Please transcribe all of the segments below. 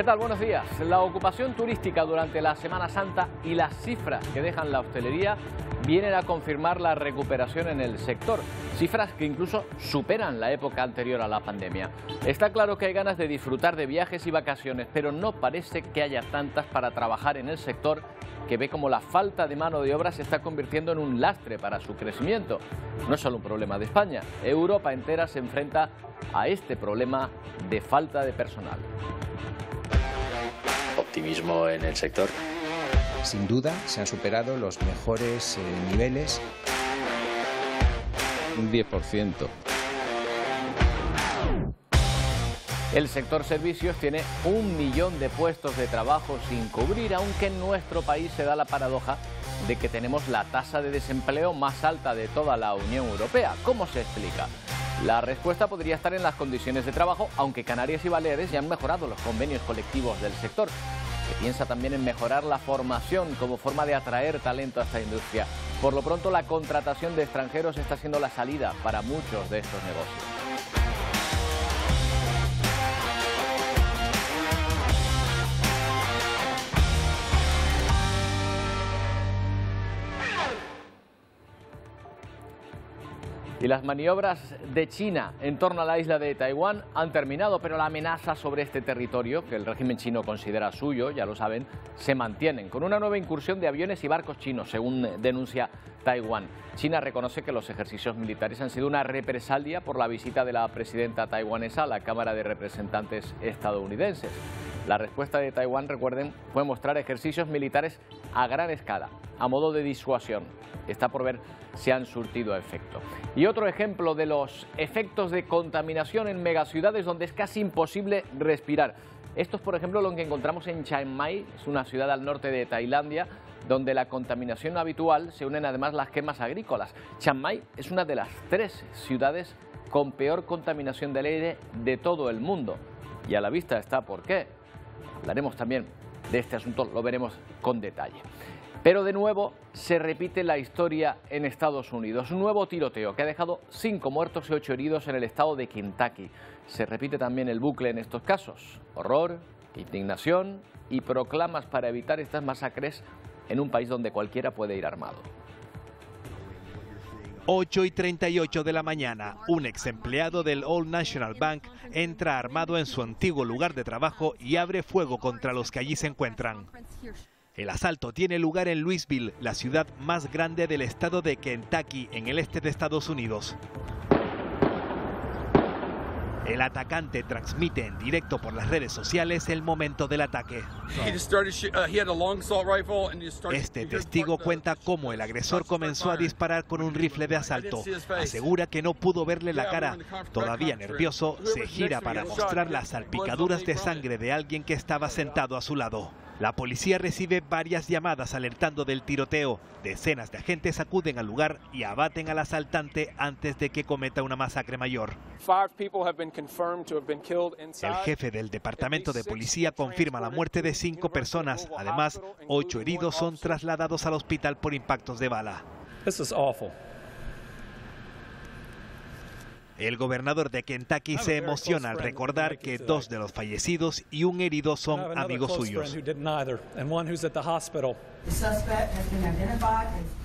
¿Qué tal? Buenos días. La ocupación turística durante la Semana Santa y las cifras que dejan la hostelería vienen a confirmar la recuperación en el sector. Cifras que incluso superan la época anterior a la pandemia. Está claro que hay ganas de disfrutar de viajes y vacaciones, pero no parece que haya tantas para trabajar en el sector, que ve como la falta de mano de obra se está convirtiendo en un lastre para su crecimiento. No es solo un problema de España. Europa entera se enfrenta a este problema de falta de personal. Optimismo en el sector. Sin duda se han superado los mejores niveles. Un 10%. El sector servicios tiene 1 millón de puestos de trabajo sin cubrir, aunque en nuestro país se da la paradoja de que tenemos la tasa de desempleo más alta de toda la Unión Europea. ¿Cómo se explica? La respuesta podría estar en las condiciones de trabajo, aunque Canarias y Baleares ya han mejorado los convenios colectivos del sector. Se piensa también en mejorar la formación como forma de atraer talento a esta industria. Por lo pronto, la contratación de extranjeros está siendo la salida para muchos de estos negocios. Y las maniobras de China en torno a la isla de Taiwán han terminado, pero la amenaza sobre este territorio, que el régimen chino considera suyo, ya lo saben, se mantienen, con una nueva incursión de aviones y barcos chinos, según denuncia Taiwán. China reconoce que los ejercicios militares han sido una represalia por la visita de la presidenta taiwanesa a la Cámara de Representantes estadounidenses. La respuesta de Taiwán, recuerden, fue mostrar ejercicios militares a gran escala, a modo de disuasión. Está por ver si han surtido efecto. Y otro ejemplo de los efectos de contaminación en megaciudades donde es casi imposible respirar. Esto es, por ejemplo, lo que encontramos en Chiang Mai, es una ciudad al norte de Tailandia, donde la contaminación habitual se unen además las quemas agrícolas. Chiang Mai es una de las 3 ciudades con peor contaminación del aire de todo el mundo. Y a la vista está por qué. Hablaremos también de este asunto, lo veremos con detalle. Pero de nuevo se repite la historia en Estados Unidos. Un nuevo tiroteo que ha dejado 5 muertos y 8 heridos en el estado de Kentucky. Se repite también el bucle en estos casos. Horror, indignación y proclamas para evitar estas masacres en un país donde cualquiera puede ir armado. 8:38 de la mañana, un ex empleado del Old National Bank entra armado en su antiguo lugar de trabajo y abre fuego contra los que allí se encuentran. El asalto tiene lugar en Louisville, la ciudad más grande del estado de Kentucky, en el este de Estados Unidos. El atacante transmite en directo por las redes sociales el momento del ataque. Este testigo cuenta cómo el agresor comenzó a disparar con un rifle de asalto. Asegura que no pudo verle la cara. Todavía nervioso, se gira para mostrar las salpicaduras de sangre de alguien que estaba sentado a su lado. La policía recibe varias llamadas alertando del tiroteo. Decenas de agentes acuden al lugar y abaten al asaltante antes de que cometa una masacre mayor. El jefe del departamento de policía confirma la muerte de 5 personas. Además, 8 heridos son trasladados al hospital por impactos de bala. El gobernador de Kentucky se emociona al recordar que 2 de los fallecidos y un herido son amigos suyos.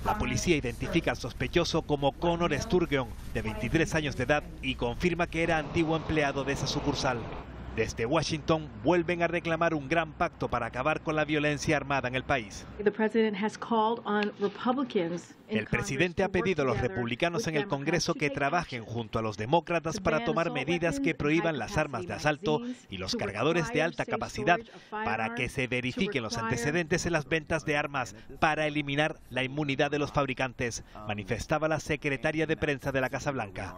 La policía identifica al sospechoso como Connor Sturgeon, de 23 años de edad, y confirma que era antiguo empleado de esa sucursal. Desde Washington vuelven a reclamar un gran pacto para acabar con la violencia armada en el país. El presidente ha pedido a los republicanos en el Congreso que trabajen junto a los demócratas para tomar medidas que prohíban las armas de asalto y los cargadores de alta capacidad, para que se verifiquen los antecedentes en las ventas de armas, para eliminar la inmunidad de los fabricantes, manifestaba la secretaria de prensa de la Casa Blanca.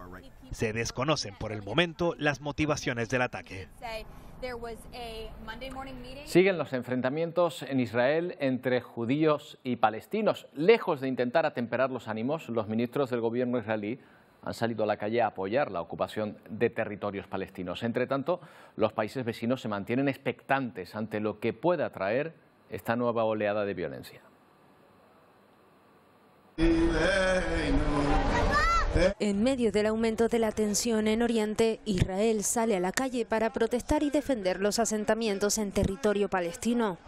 Se desconocen por el momento las motivaciones del ataque. Siguen los enfrentamientos en Israel entre judíos y palestinos. Lejos de intentar atemperar los ánimos, los ministros del gobierno israelí han salido a la calle a apoyar la ocupación de territorios palestinos. Entre tanto, los países vecinos se mantienen expectantes ante lo que pueda traer esta nueva oleada de violencia. En medio del aumento de la tensión en Oriente, Israel sale a la calle para protestar y defender los asentamientos en territorio palestino.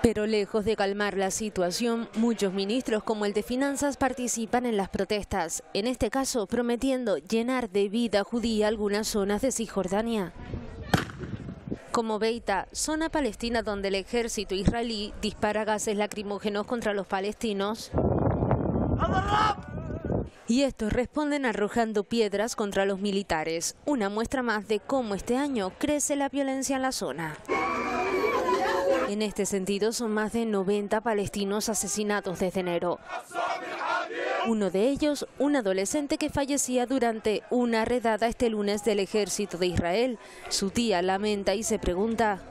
Pero lejos de calmar la situación, muchos ministros como el de Finanzas participan en las protestas, en este caso prometiendo llenar de vida judía algunas zonas de Cisjordania. Como Beita, zona palestina donde el ejército israelí dispara gases lacrimógenos contra los palestinos. Y estos responden arrojando piedras contra los militares, una muestra más de cómo este año crece la violencia en la zona. En este sentido, son más de 90 palestinos asesinados desde enero. Uno de ellos, un adolescente que fallecía durante una redada este lunes del ejército de Israel. Su tía lamenta y se pregunta: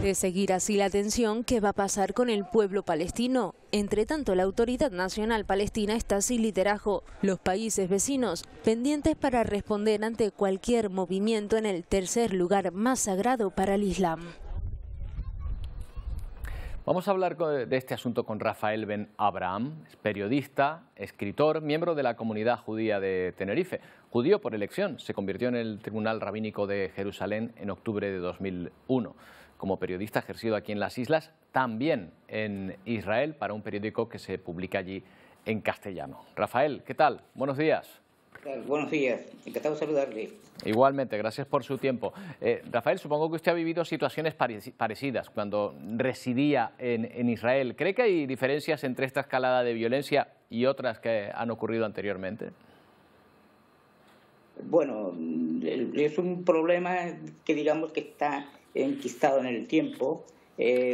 de seguir así la tensión, ¿qué va a pasar con el pueblo palestino? Entre tanto, la Autoridad Nacional Palestina está sin liderazgo. Los países vecinos pendientes para responder ante cualquier movimiento en el tercer lugar más sagrado para el Islam. Vamos a hablar de este asunto con Rafael Ben Abraham, es periodista, escritor, miembro de la comunidad judía de Tenerife. Judío por elección, se convirtió en el Tribunal Rabínico de Jerusalén en octubre de 2001. Como periodista ejercido aquí en las islas, también en Israel para un periódico que se publica allí en castellano. Rafael, ¿qué tal? Buenos días. Buenos días, encantado de saludarle. Igualmente, gracias por su tiempo. Rafael, supongo que usted ha vivido situaciones parecidas cuando residía en Israel. ¿Cree que hay diferencias entre esta escalada de violencia y otras que han ocurrido anteriormente? Bueno, es un problema que digamos que está enquistado en el tiempo.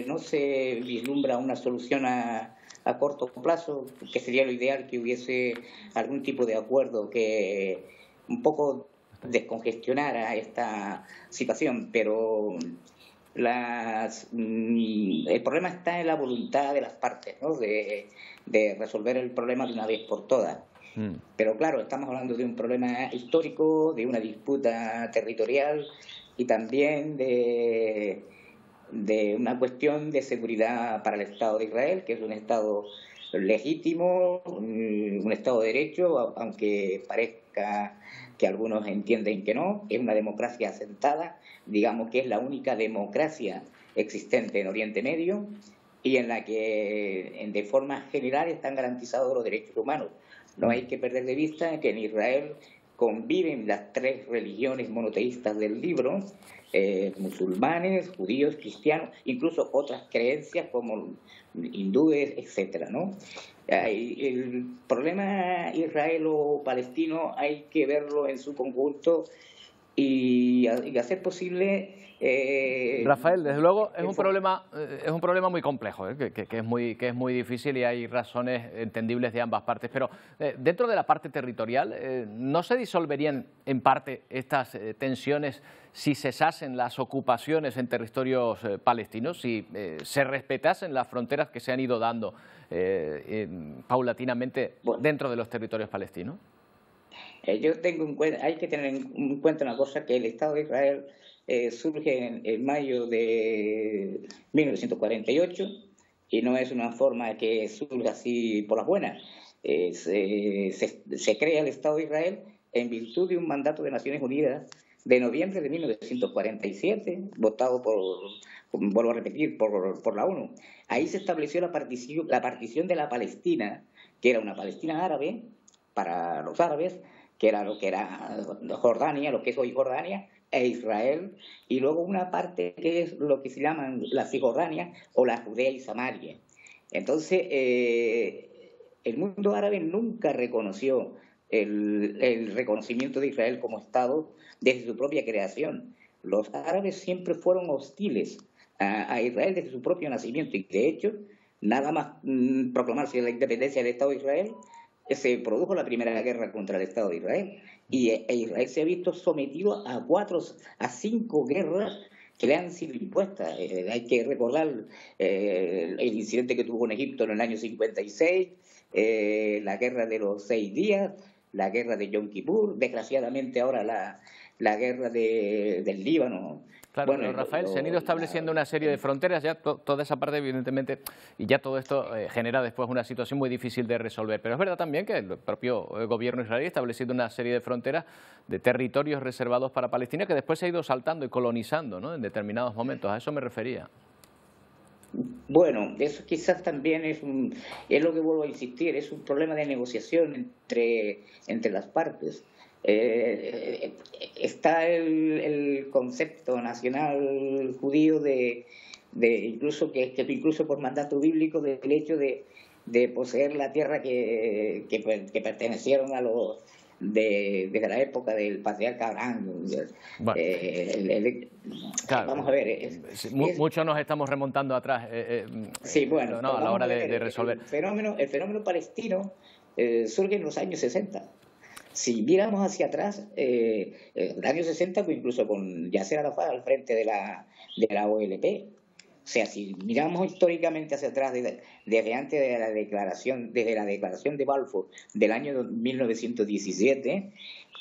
No se vislumbra una solución a corto plazo, que sería lo ideal que hubiese algún tipo de acuerdo que un poco descongestionara esta situación, pero el problema está en la voluntad de las partes, ¿no? de resolver el problema de una vez por todas. Pero claro, estamos hablando de un problema histórico, de una disputa territorial y también de una cuestión de seguridad para el Estado de Israel, que es un Estado legítimo, un Estado de Derecho, aunque parezca que algunos entienden que no, es una democracia asentada, digamos que es la única democracia existente en Oriente Medio y en la que de forma general están garantizados los derechos humanos. No hay que perder de vista que en Israel conviven las tres religiones monoteístas del libro, musulmanes, judíos, cristianos, incluso otras creencias como hindúes, etcétera, ¿no? El problema israelo-palestino hay que verlo en su conjunto y hacer posible... Rafael, desde luego es un problema muy complejo, que es muy difícil y hay razones entendibles de ambas partes, pero dentro de la parte territorial, ¿no se disolverían en parte estas tensiones si cesasen las ocupaciones en territorios palestinos, si se respetasen las fronteras que se han ido dando paulatinamente dentro de los territorios palestinos? Yo tengo hay que tener en cuenta una cosa, que el Estado de Israel surge en mayo de 1948 y no es una forma que surja así por las buenas. Se crea el Estado de Israel en virtud de un mandato de Naciones Unidas de noviembre de 1947, votado vuelvo a repetir, por la ONU. Ahí se estableció la partición de la Palestina, que era una Palestina árabe para los árabes, que era lo que era Jordania, lo que es hoy Jordania, e Israel, y luego una parte que es lo que se llaman la Cisjordania o la Judea y Samaria. Entonces, el mundo árabe nunca reconoció el reconocimiento de Israel como Estado desde su propia creación. Los árabes siempre fueron hostiles a Israel desde su propio nacimiento, y de hecho, nada más proclamarse la independencia del Estado de Israel, se produjo la primera guerra contra el Estado de Israel, y Israel se ha visto sometido a 5 guerras que le han sido impuestas. Hay que recordar el incidente que tuvo en Egipto en el año 56, la guerra de los 6 días, la guerra de Yom Kippur, desgraciadamente ahora la guerra del Líbano, Claro, bueno, pero Rafael, se han ido estableciendo una serie de fronteras, ya toda esa parte evidentemente, y ya todo esto genera después una situación muy difícil de resolver. Pero es verdad también que el propio gobierno israelí ha establecido una serie de fronteras, de territorios reservados para Palestina, que después se ha ido saltando y colonizando, ¿no?, en determinados momentos. A eso me refería. Bueno, eso quizás también es lo que vuelvo a insistir, es un problema de negociación entre las partes. Está el concepto nacional judío de incluso que incluso por mandato bíblico del hecho de poseer la tierra que pertenecieron a los desde la época del patriarca Abraham. Bueno, claro, vamos a ver. Muchos nos estamos remontando atrás. Sí, bueno, no, a la hora de resolver. El fenómeno palestino surge en los años 60. Si miramos hacia atrás, los años 60, pues incluso con Yasser Arafat al frente de la OLP. O sea, si miramos históricamente hacia atrás, desde antes de desde la declaración de Balfour del año 1917,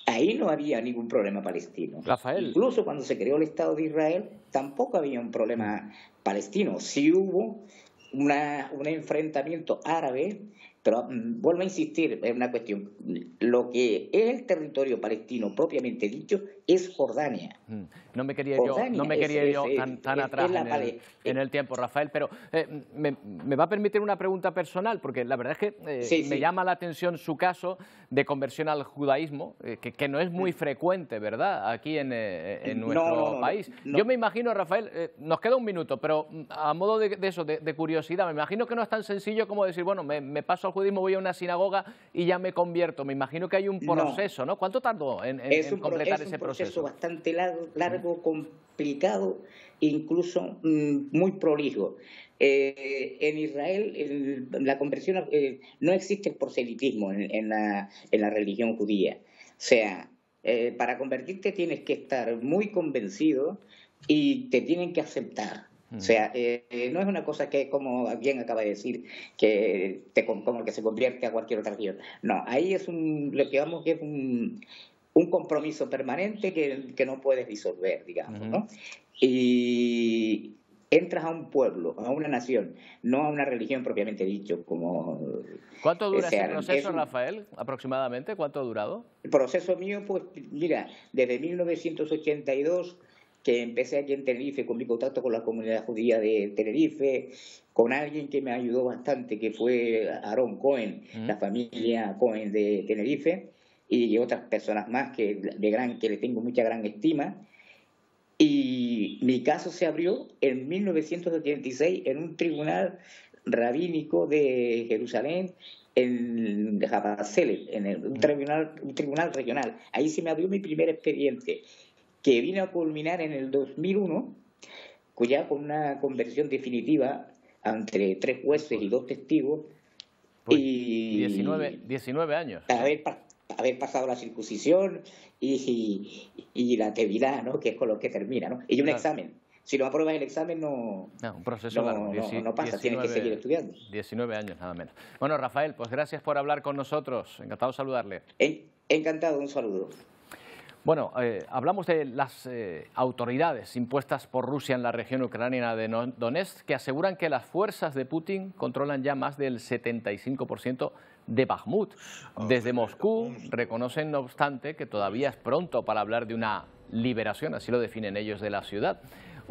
ahí no había ningún problema palestino. Rafael. Incluso cuando se creó el Estado de Israel, tampoco había un problema palestino. Sí hubo un enfrentamiento árabe. Pero vuelvo a insistir en una cuestión. Lo que es el territorio palestino propiamente dicho es Jordania. No me quería ir yo tan atrás en el tiempo, Rafael, pero me va a permitir una pregunta personal, porque la verdad es que me llama la atención su caso de conversión al judaísmo, que no es muy frecuente, ¿verdad?, aquí en nuestro país. Yo me imagino, Rafael, nos queda un minuto, pero a modo de curiosidad, me imagino que no es tan sencillo como decir, bueno, me paso al judaísmo, voy a una sinagoga y ya me convierto. Me imagino que hay un proceso, ¿no? ¿Cuánto tardó en completar ese proceso? Es un proceso bastante largo, complicado, incluso muy prolijo. En Israel la conversión no existe el proselitismo en la religión judía. O sea, para convertirte tienes que estar muy convencido y te tienen que aceptar. O sea, no es una cosa que, como bien acaba de decir, como el que se convierte a cualquier otra religión. No, ahí es lo que digamos que es un compromiso permanente que no puedes disolver, digamos, ¿no? Y entras a un pueblo, a una nación, no a una religión propiamente dicho, como... ¿Cuánto dura ese proceso, Rafael, aproximadamente? ¿Cuánto ha durado? El proceso mío, pues, mira, desde 1982... que empecé aquí en Tenerife con mi contacto con la comunidad judía de Tenerife, con alguien que me ayudó bastante, que fue Aaron Cohen, la familia Cohen de Tenerife, y otras personas más que le tengo mucha gran estima. Y mi caso se abrió en 1986 en un tribunal rabínico de Jerusalén, en Habaselet, un tribunal regional. Ahí se me abrió mi primer expediente, que vino a culminar en el 2001, ya con una conversión definitiva entre 3 jueces y 2 testigos. Pues, y 19 años. Haber pasado la circuncisión y la tevilá, ¿no?, que es con lo que termina, ¿no? Y un examen. Si no apruebas el examen, un proceso largo. No pasa, tienes que seguir estudiando. 19 años, nada menos. Bueno, Rafael, pues gracias por hablar con nosotros. Encantado de saludarle. Encantado, un saludo. Bueno, hablamos de las autoridades impuestas por Rusia en la región ucraniana de Donetsk, que aseguran que las fuerzas de Putin controlan ya más del 75% de Bakhmut. Desde Moscú reconocen, no obstante, que todavía es pronto para hablar de una liberación, así lo definen ellos, de la ciudad.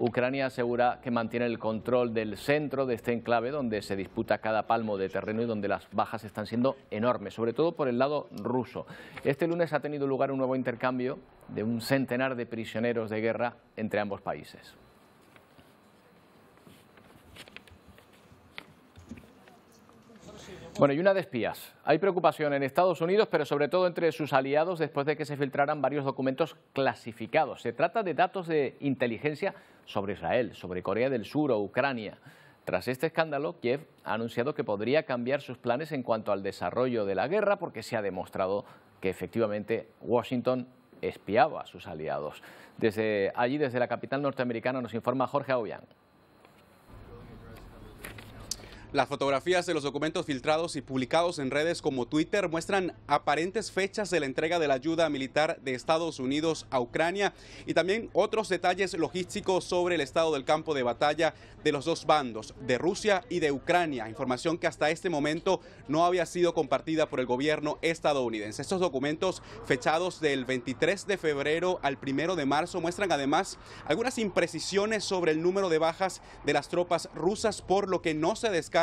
Ucrania asegura que mantiene el control del centro de este enclave donde se disputa cada palmo de terreno y donde las bajas están siendo enormes, sobre todo por el lado ruso. Este lunes ha tenido lugar un nuevo intercambio de un centenar de prisioneros de guerra entre ambos países. Bueno, y una de espías. Hay preocupación en Estados Unidos, pero sobre todo entre sus aliados, después de que se filtraran varios documentos clasificados. Se trata de datos de inteligencia sobre Israel, sobre Corea del Sur o Ucrania. Tras este escándalo, Kiev ha anunciado que podría cambiar sus planes en cuanto al desarrollo de la guerra, porque se ha demostrado que efectivamente Washington espiaba a sus aliados. Desde allí, desde la capital norteamericana, nos informa Jorge Aubián. Las fotografías de los documentos filtrados y publicados en redes como Twitter muestran aparentes fechas de la entrega de la ayuda militar de Estados Unidos a Ucrania y también otros detalles logísticos sobre el estado del campo de batalla de los dos bandos, de Rusia y de Ucrania, información que hasta este momento no había sido compartida por el gobierno estadounidense. Estos documentos fechados del 23 de febrero al 1 de marzo muestran además algunas imprecisiones sobre el número de bajas de las tropas rusas, por lo que no se descarta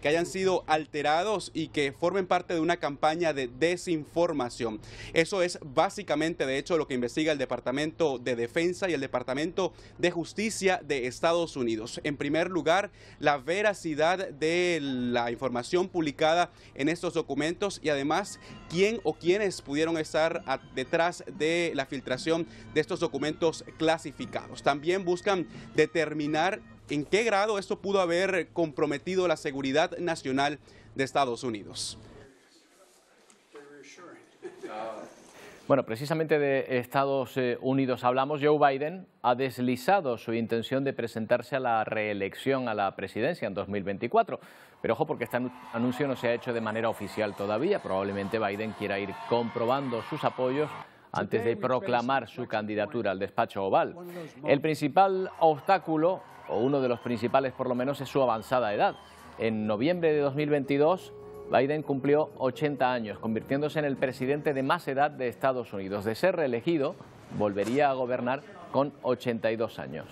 que hayan sido alterados y que formen parte de una campaña de desinformación. Eso es básicamente, de hecho, lo que investiga el Departamento de Defensa y el Departamento de Justicia de Estados Unidos. En primer lugar, la veracidad de la información publicada en estos documentos y además quién o quiénes pudieron estar detrás de la filtración de estos documentos clasificados. También buscan determinar en qué grado esto pudo haber comprometido la seguridad nacional de Estados Unidos. Bueno, precisamente de Estados Unidos hablamos. Joe Biden ha deslizado su intención de presentarse a la reelección a la presidencia en 2024. Pero ojo, porque este anuncio no se ha hecho de manera oficial todavía. Probablemente Biden quiera ir comprobando sus apoyos antes de proclamar su candidatura al despacho oval. El principal obstáculo, o uno de los principales por lo menos, es su avanzada edad. En noviembre de 2022, Biden cumplió 80 años, convirtiéndose en el presidente de más edad de Estados Unidos. De ser reelegido, volvería a gobernar con 82 años.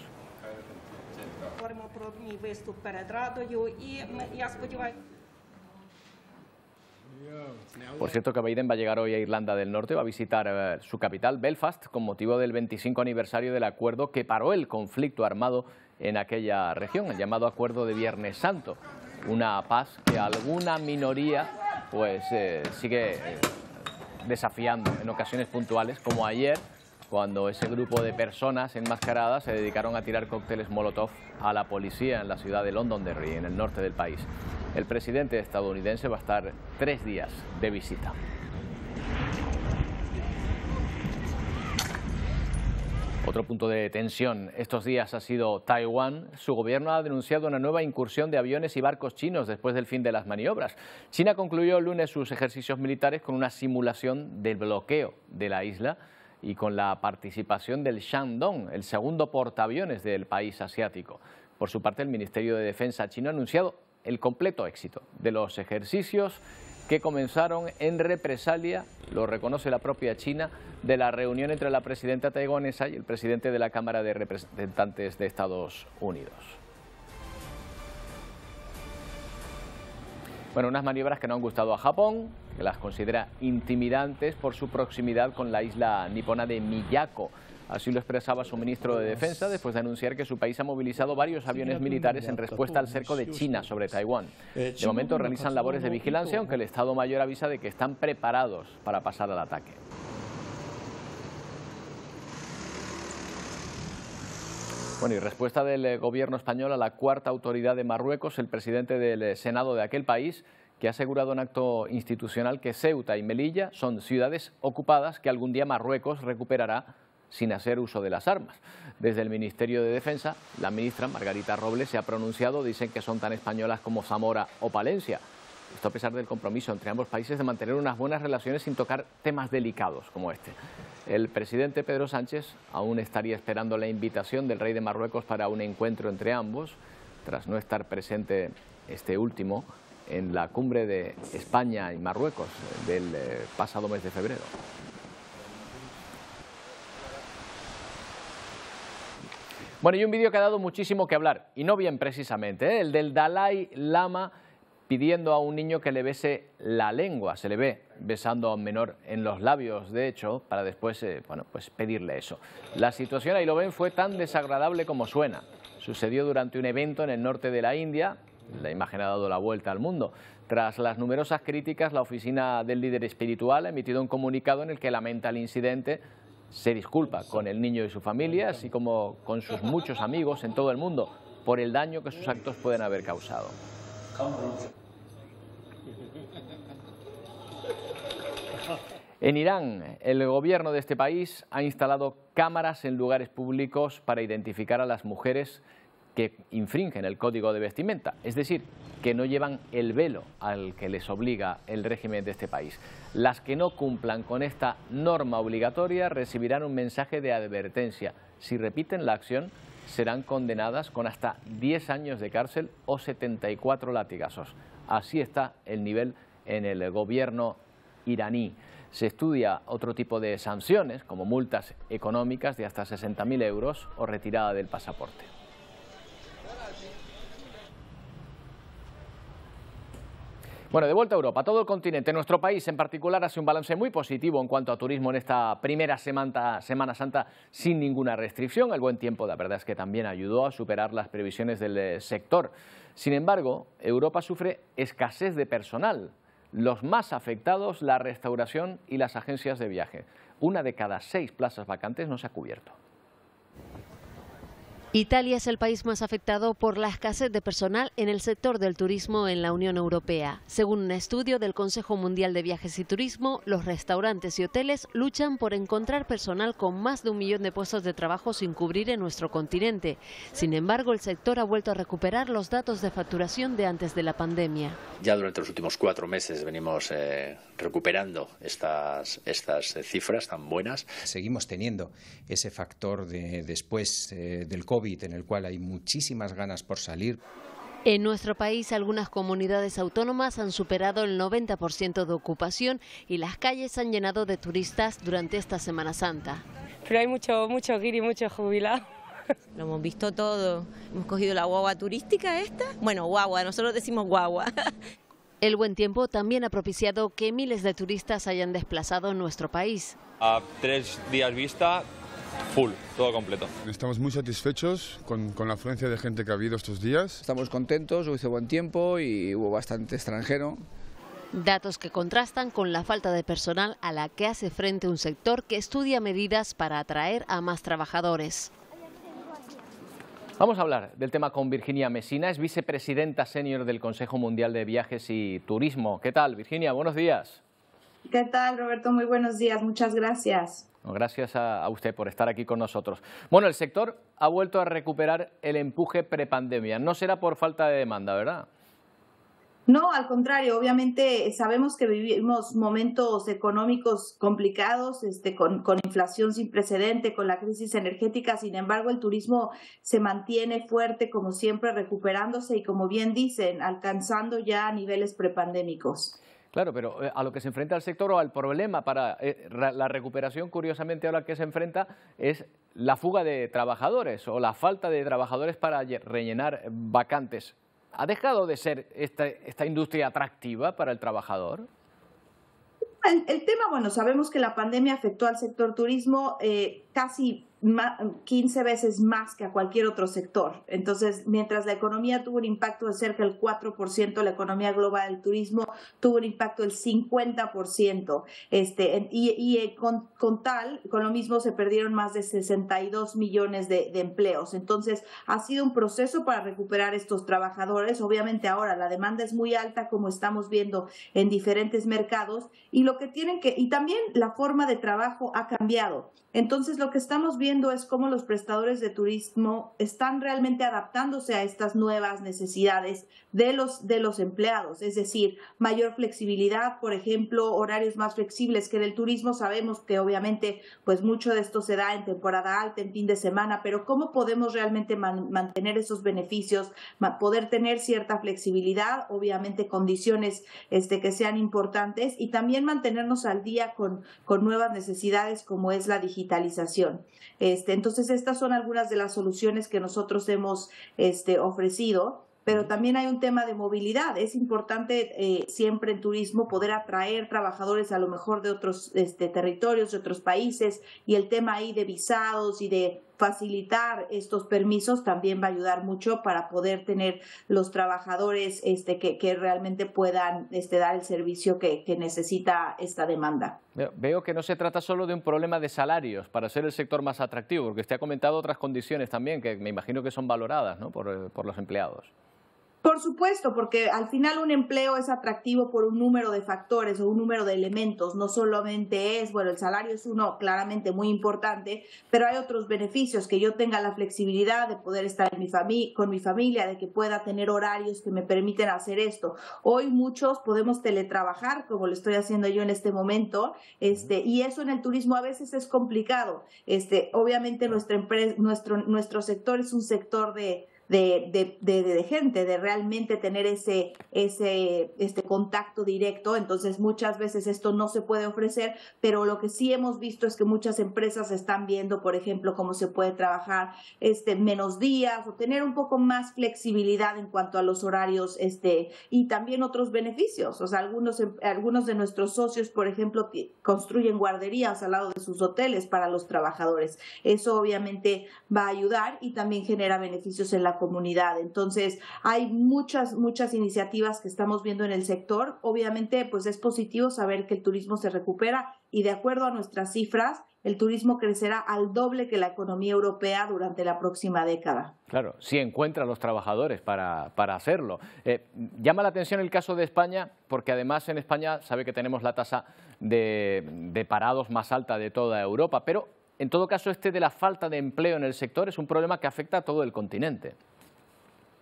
Por cierto que Biden va a llegar hoy a Irlanda del Norte, va a visitar su capital, Belfast, con motivo del 25 aniversario del acuerdo que paró el conflicto armado en aquella región, el llamado Acuerdo de Viernes Santo. Una paz que alguna minoría pues sigue desafiando en ocasiones puntuales, como ayer, cuando ese grupo de personas enmascaradas se dedicaron a tirar cócteles Molotov a la policía en la ciudad de Londonderry, en el norte del país. El presidente estadounidense va a estar 3 días de visita. Otro punto de tensión estos días ha sido Taiwán. Su gobierno ha denunciado una nueva incursión de aviones y barcos chinos después del fin de las maniobras. China concluyó el lunes sus ejercicios militares con una simulación del bloqueo de la isla y con la participación del Shandong, el segundo portaaviones del país asiático. Por su parte, el Ministerio de Defensa chino ha anunciado el completo éxito de los ejercicios que comenzaron en represalia, lo reconoce la propia China, de la reunión entre la presidenta taiwanesa y el presidente de la Cámara de Representantes de Estados Unidos. Bueno, unas maniobras que no han gustado a Japón, que las considera intimidantes por su proximidad con la isla nipona de Miyako. Así lo expresaba su ministro de Defensa después de anunciar que su país ha movilizado varios aviones militares en respuesta al cerco de China sobre Taiwán. De momento realizan labores de vigilancia, aunque el Estado Mayor avisa de que están preparados para pasar al ataque. Bueno, y respuesta del gobierno español a la cuarta autoridad de Marruecos, el presidente del Senado de aquel país, que ha asegurado en acto institucional que Ceuta y Melilla son ciudades ocupadas que algún día Marruecos recuperará sin hacer uso de las armas. Desde el Ministerio de Defensa, la ministra Margarita Robles se ha pronunciado, dicen que son tan españolas como Zamora o Palencia. Esto a pesar del compromiso entre ambos países de mantener unas buenas relaciones sin tocar temas delicados como este. El presidente Pedro Sánchez aún estaría esperando la invitación del rey de Marruecos para un encuentro entre ambos, tras no estar presente este último en la cumbre de España y Marruecos del pasado mes de febrero. Bueno, y un vídeo que ha dado muchísimo que hablar, y no bien precisamente, el del Dalai Lama pidiendo a un niño que le bese la lengua. Se le ve besando a un menor en los labios, de hecho, para después pues pedirle eso. La situación, ahí lo ven, fue tan desagradable como suena. Sucedió durante un evento en el norte de la India. La imagen ha dado la vuelta al mundo. Tras las numerosas críticas, la oficina del líder espiritual ha emitido un comunicado en el que lamenta el incidente, se disculpa con el niño y su familia, así como con sus muchos amigos en todo el mundo, por el daño que sus actos pueden haber causado. En Irán, el gobierno de este país ha instalado cámaras en lugares públicos para identificar a las mujeres que infringen el código de vestimenta, es decir, que no llevan el velo al que les obliga el régimen de este país. Las que no cumplan con esta norma obligatoria recibirán un mensaje de advertencia. Si repiten la acción, serán condenadas con hasta 10 años de cárcel o 74 latigazos. Así está el nivel en el gobierno iraní. Se estudia otro tipo de sanciones, como multas económicas de hasta 60.000 euros o retirada del pasaporte. Bueno, de vuelta a Europa, todo el continente, nuestro país en particular hace un balance muy positivo en cuanto a turismo en esta primera Semana Santa sin ninguna restricción. El buen tiempo, la verdad es que también ayudó a superar las previsiones del sector. Sin embargo, Europa sufre escasez de personal. Los más afectados, la restauración y las agencias de viaje. 1 de cada 6 plazas vacantes no se ha cubierto. Italia es el país más afectado por la escasez de personal en el sector del turismo en la Unión Europea. Según un estudio del Consejo Mundial de Viajes y Turismo, los restaurantes y hoteles luchan por encontrar personal con más de 1 millón de puestos de trabajo sin cubrir en nuestro continente. Sin embargo, el sector ha vuelto a recuperar los datos de facturación de antes de la pandemia. Ya durante los últimos 4 meses venimos recuperando estas cifras tan buenas. Seguimos teniendo ese factor de después del COVID, en el cual hay muchísimas ganas por salir. En nuestro país, algunas comunidades autónomas han superado el 90% de ocupación y las calles se han llenado de turistas durante esta Semana Santa. Pero hay mucho guiri, mucho jubilado. Lo hemos visto todo. Hemos cogido la guagua turística esta. Bueno, guagua, nosotros decimos guagua. El buen tiempo también ha propiciado que miles de turistas hayan desplazado en nuestro país. A 3 días vista, full, todo completo. Estamos muy satisfechos con la afluencia de gente que ha habido estos días. Estamos contentos, hizo buen tiempo y hubo bastante extranjero. Datos que contrastan con la falta de personal a la que hace frente un sector que estudia medidas para atraer a más trabajadores. Vamos a hablar del tema con Virginia Messina, es vicepresidenta senior del Consejo Mundial de Viajes y Turismo. ¿Qué tal, Virginia? Buenos días. ¿Qué tal, Roberto? Muy buenos días, muchas gracias. Gracias a usted por estar aquí con nosotros. Bueno, el sector ha vuelto a recuperar el empuje prepandemia. No será por falta de demanda, ¿verdad? No, al contrario, obviamente sabemos que vivimos momentos económicos complicados, con inflación sin precedente, con la crisis energética. Sin embargo, el turismo se mantiene fuerte, como siempre, recuperándose y, como bien dicen, alcanzando ya niveles prepandémicos. Claro, pero a lo que se enfrenta el sector o al problema para la recuperación, curiosamente ahora que se enfrenta, es la fuga de trabajadores o la falta de trabajadores para rellenar vacantes. ¿Ha dejado de ser esta industria atractiva para el trabajador? El tema, bueno, sabemos que la pandemia afectó al sector turismo casi 15 veces más que a cualquier otro sector. Entonces, mientras la economía tuvo un impacto de cerca del 4%, la economía global del turismo tuvo un impacto del 50%. Con lo mismo se perdieron más de 62 millones de empleos. Entonces, ha sido un proceso para recuperar estos trabajadores. Obviamente ahora la demanda es muy alta, como estamos viendo en diferentes mercados, y también la forma de trabajo ha cambiado. Entonces, lo que estamos viendo es cómo los prestadores de turismo están realmente adaptándose a estas nuevas necesidades de los empleados, es decir, mayor flexibilidad, por ejemplo, horarios más flexibles, que del turismo sabemos que obviamente pues mucho de esto se da en temporada alta, en fin de semana, pero cómo podemos realmente mantener esos beneficios, poder tener cierta flexibilidad, obviamente condiciones que sean importantes y también mantenernos al día con nuevas necesidades como es la digitalización. Entonces, estas son algunas de las soluciones que nosotros hemos ofrecido. Pero también hay un tema de movilidad. Es importante siempre en turismo poder atraer trabajadores a lo mejor de otros territorios, de otros países, y el tema ahí de visados y de facilitar estos permisos también va a ayudar mucho para poder tener los trabajadores que realmente puedan dar el servicio que necesita esta demanda. Veo que no se trata solo de un problema de salarios para ser el sector más atractivo, porque usted ha comentado otras condiciones también que me imagino que son valoradas, ¿no?, por los empleados. Por supuesto, porque al final un empleo es atractivo por un número de factores o un número de elementos. No solamente es, bueno, el salario es uno claramente muy importante, pero hay otros beneficios, que yo tenga la flexibilidad de poder estar con mi familia, de que pueda tener horarios que me permiten hacer esto. Hoy muchos podemos teletrabajar, como lo estoy haciendo yo en este momento, y eso en el turismo a veces es complicado. Obviamente nuestro sector es un sector de gente, de realmente tener ese contacto directo. Entonces muchas veces esto no se puede ofrecer, pero lo que sí hemos visto es que muchas empresas están viendo, por ejemplo, cómo se puede trabajar menos días o tener un poco más flexibilidad en cuanto a los horarios, y también otros beneficios. O sea, algunos de nuestros socios, por ejemplo, construyen guarderías al lado de sus hoteles para los trabajadores. Eso obviamente va a ayudar y también genera beneficios en la comunidad. Entonces hay muchas iniciativas que estamos viendo en el sector. Obviamente pues es positivo saber que el turismo se recupera y de acuerdo a nuestras cifras el turismo crecerá al doble que la economía europea durante la próxima década. Claro, si encuentra a los trabajadores para hacerlo. Llama la atención el caso de España, porque además en España sabe que tenemos la tasa de parados más alta de toda Europa, pero en todo caso, de la falta de empleo en el sector es un problema que afecta a todo el continente.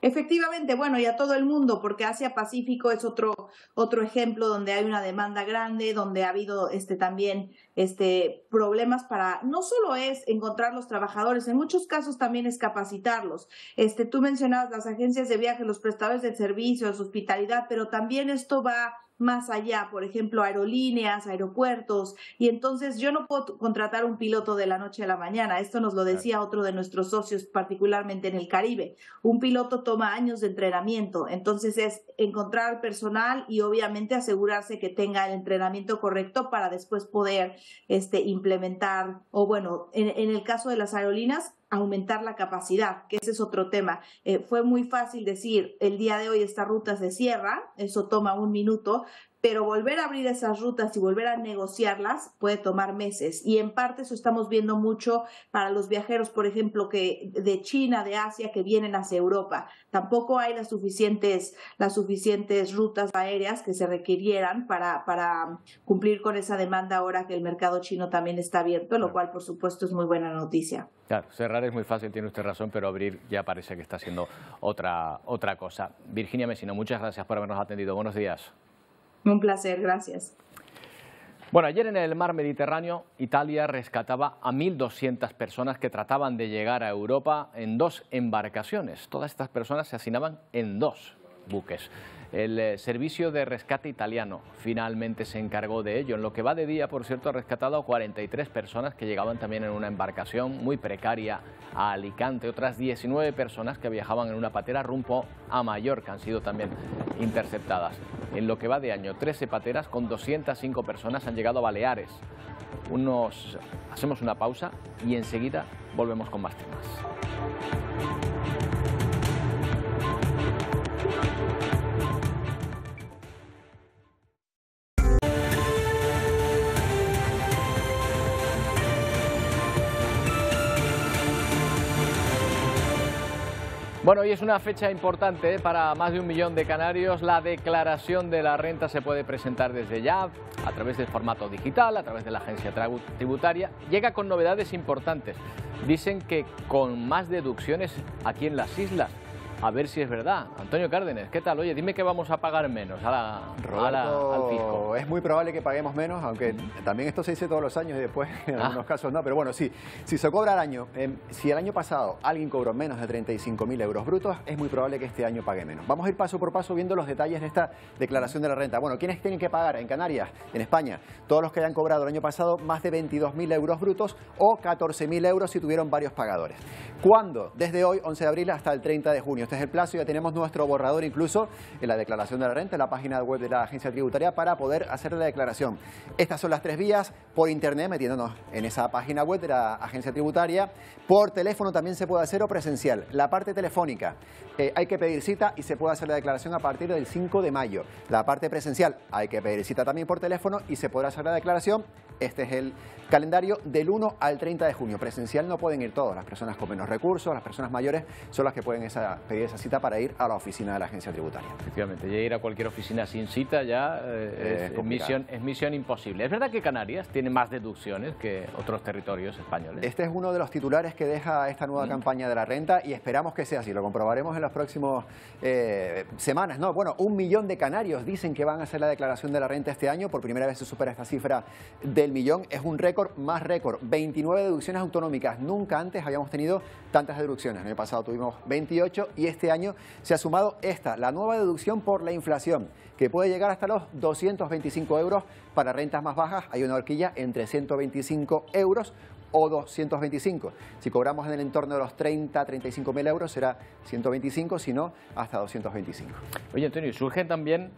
Efectivamente, bueno, y a todo el mundo, porque Asia-Pacífico es otro ejemplo donde hay una demanda grande, donde ha habido también problemas para, no solo es encontrar los trabajadores, en muchos casos también es capacitarlos. Tú mencionabas las agencias de viaje, los prestadores de servicios, hospitalidad, pero también esto va más allá, por ejemplo, aerolíneas, aeropuertos, y entonces yo no puedo contratar un piloto de la noche a la mañana. Esto nos lo decía otro de nuestros socios, particularmente en el Caribe. Un piloto toma años de entrenamiento, entonces es encontrar personal y obviamente asegurarse que tenga el entrenamiento correcto para después poder implementar, o bueno, en el caso de las aerolíneas, aumentar la capacidad, que ese es otro tema. Fue muy fácil decir, el día de hoy esta ruta se cierra, eso toma 1 minuto, pero volver a abrir esas rutas y volver a negociarlas puede tomar meses. Y en parte eso estamos viendo mucho para los viajeros, por ejemplo, que de China, de Asia, que vienen hacia Europa. Tampoco hay las suficientes rutas aéreas que se requirieran para cumplir con esa demanda ahora que el mercado chino también está abierto, lo cual, por supuesto, es muy buena noticia. Claro, cerrar es muy fácil, tiene usted razón, pero abrir ya parece que está siendo otra cosa. Virginia Messina, muchas gracias por habernos atendido. Buenos días. Un placer, gracias. Bueno, ayer en el mar Mediterráneo, Italia rescataba a 1.200 personas que trataban de llegar a Europa en 2 embarcaciones. Todas estas personas se hacinaban en 2 buques. El servicio de rescate italiano finalmente se encargó de ello. En lo que va de día, por cierto, ha rescatado a 43 personas que llegaban también en una embarcación muy precaria a Alicante. Otras 19 personas que viajaban en una patera rumbo a Mallorca han sido también interceptadas. En lo que va de año, 13 pateras con 205 personas han llegado a Baleares. Hacemos una pausa y enseguida volvemos con más temas. Bueno, hoy es una fecha importante para más de 1 millón de canarios. La declaración de la renta se puede presentar desde ya, a través del formato digital, a través de la agencia tributaria. Llega con novedades importantes. Dicen que con más deducciones aquí en las islas. A ver si es verdad. Antonio Cárdenas, ¿qué tal? Oye, dime que vamos a pagar menos al fisco. Es muy probable que paguemos menos, aunque también esto se dice todos los años y después en algunos casos no. Pero bueno, sí, si se cobra al año, si el año pasado alguien cobró menos de 35.000 euros brutos, es muy probable que este año pague menos. Vamos a ir paso por paso viendo los detalles de esta declaración de la renta. Bueno, ¿quiénes tienen que pagar en Canarias, en España? Todos los que hayan cobrado el año pasado más de 22.000 euros brutos o 14.000 euros si tuvieron varios pagadores. ¿Cuándo? Desde hoy, 11 de abril, hasta el 30 de junio. Este es el plazo, ya tenemos nuestro borrador incluso en la declaración de la renta, en la página web de la agencia tributaria para poder hacer la declaración. Estas son las 3 vías: por internet, metiéndonos en esa página web de la agencia tributaria, por teléfono también se puede hacer o presencial. La parte telefónica, hay que pedir cita y se puede hacer la declaración a partir del 5 de mayo. La parte presencial, hay que pedir cita también por teléfono y se podrá hacer la declaración. Este es el calendario del 1 al 30 de junio. Presencial no pueden ir todos, las personas con menos recursos, las personas mayores son las que pueden pedir conseguir esa cita para ir a la oficina de la agencia tributaria. Efectivamente, ya ir a cualquier oficina sin cita ya es misión imposible. ¿Es verdad que Canarias tiene más deducciones que otros territorios españoles? Este es uno de los titulares que deja esta nueva campaña de la renta y esperamos que sea así. Lo comprobaremos en las próximas semanas, ¿no? Bueno, 1 millón de canarios dicen que van a hacer la declaración de la renta este año. Por primera vez se supera esta cifra del millón. Es un récord más récord. 29 deducciones autonómicas. Nunca antes habíamos tenido tantas deducciones. El año pasado tuvimos 28 y este año se ha sumado esta, la nueva deducción por la inflación, que puede llegar hasta los 225 euros para rentas más bajas. Hay una horquilla entre 125 euros o 225. Si cobramos en el entorno de los 35.000 euros será 125, si no, hasta 225. Oye, Antonio, surgen también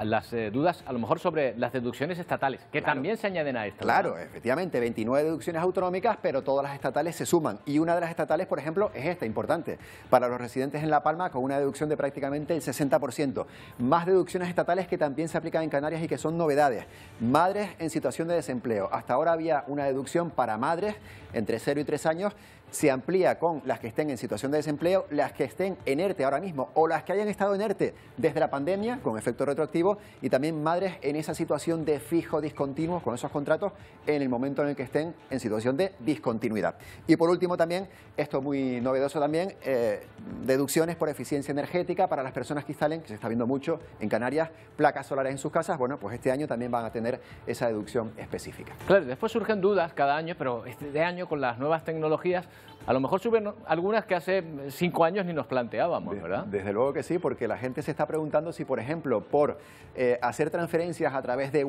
las dudas, a lo mejor, sobre las deducciones estatales, que también se añaden a esto. Claro, efectivamente, 29 deducciones autonómicas, pero todas las estatales se suman. Y una de las estatales, por ejemplo, es esta, importante, para los residentes en La Palma, con una deducción de prácticamente el 60%. Más deducciones estatales que también se aplican en Canarias y que son novedades. Madres en situación de desempleo. Hasta ahora había una deducción para madres entre 0 y 3 años, se amplía con las que estén en situación de desempleo, las que estén en ERTE ahora mismo o las que hayan estado en ERTE desde la pandemia con efecto retroactivo, y también madres en esa situación de fijo discontinuo con esos contratos en el momento en el que estén en situación de discontinuidad. Y por último también, esto muy novedoso también, deducciones por eficiencia energética para las personas que instalen, que se está viendo mucho en Canarias, placas solares en sus casas. Bueno, pues este año también van a tener esa deducción específica. Claro, después surgen dudas cada año, pero este año con las nuevas tecnologías a lo mejor suben algunas que hace 5 años ni nos planteábamos, ¿verdad? Desde luego que sí, porque la gente se está preguntando si, por ejemplo, por hacer transferencias a través de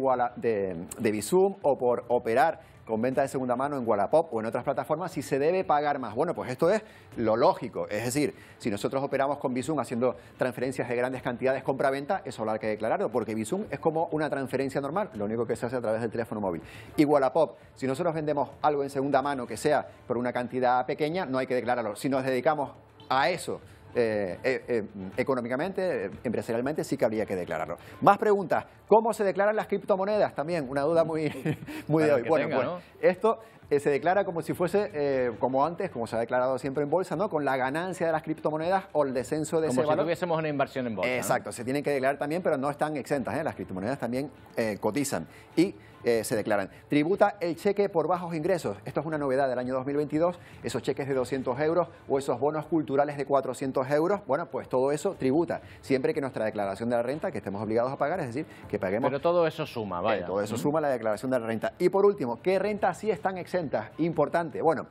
Bizum o por operar con venta de segunda mano en Wallapop o en otras plataformas, si se debe pagar más. Bueno, pues esto es lo lógico. Es decir, si nosotros operamos con Bizum haciendo transferencias de grandes cantidades compra-venta, eso habrá que declararlo, porque Bizum es como una transferencia normal, lo único que se hace a través del teléfono móvil. Y Wallapop, si nosotros vendemos algo en segunda mano que sea por una cantidad pequeña, no hay que declararlo. Si nos dedicamos a eso, económicamente, empresarialmente, sí que habría que declararlo. Más preguntas. ¿Cómo se declaran las criptomonedas? También una duda muy de hoy. Bueno, pues esto se declara como si fuese, como antes, como se ha declarado siempre en bolsa, ¿no? Con la ganancia de las criptomonedas o el descenso de ese valor. Como si tuviésemos una inversión en bolsa. Exacto, se tienen que declarar también, pero no están exentas, ¿eh? Las criptomonedas también cotizan y se declaran. Tributa el cheque por bajos ingresos. Esto es una novedad del año 2022. Esos cheques de 200 euros o esos bonos culturales de 400 euros, bueno, pues todo eso tributa. Siempre que nuestra declaración de la renta, que estemos obligados a pagar, es decir, que paguemos. Pero todo eso suma, vaya. Todo eso suma la declaración de la renta. Y por último, ¿qué rentas sí están exentas? Importante. Bueno,